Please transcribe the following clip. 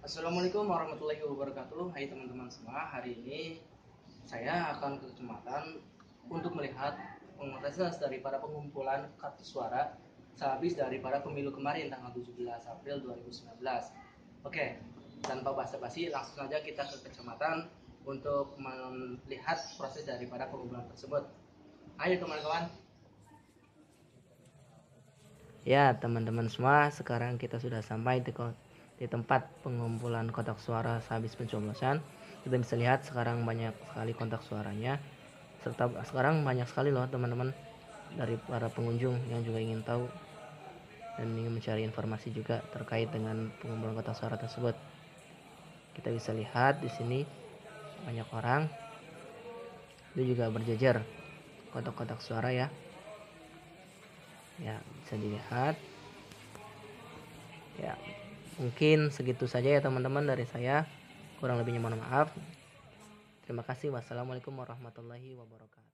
Assalamualaikum warahmatullahi wabarakatuh. Hai teman-teman semua, hari ini saya akan ke kecamatan untuk melihat proses daripada pengumpulan kartu suara sehabis daripada pemilu kemarin tanggal 17 April 2019. Oke, tanpa basa-basi langsung saja kita ke kecamatan untuk melihat proses daripada pengumpulan tersebut. Ayo teman-teman. Ya teman-teman semua, sekarang kita sudah sampai di tempat pengumpulan kotak suara sehabis pencoblosan. Kita bisa lihat sekarang banyak sekali kotak suaranya, serta sekarang banyak sekali loh teman-teman dari para pengunjung yang juga ingin tahu dan ingin mencari informasi juga terkait dengan pengumpulan kotak suara tersebut. Kita bisa lihat di sini banyak orang, itu juga berjejer kotak-kotak suara ya. Ya, bisa dilihat. Ya, mungkin segitu saja ya teman-teman dari saya. Kurang lebihnya mohon maaf. Terima kasih. Wassalamualaikum warahmatullahi wabarakatuh.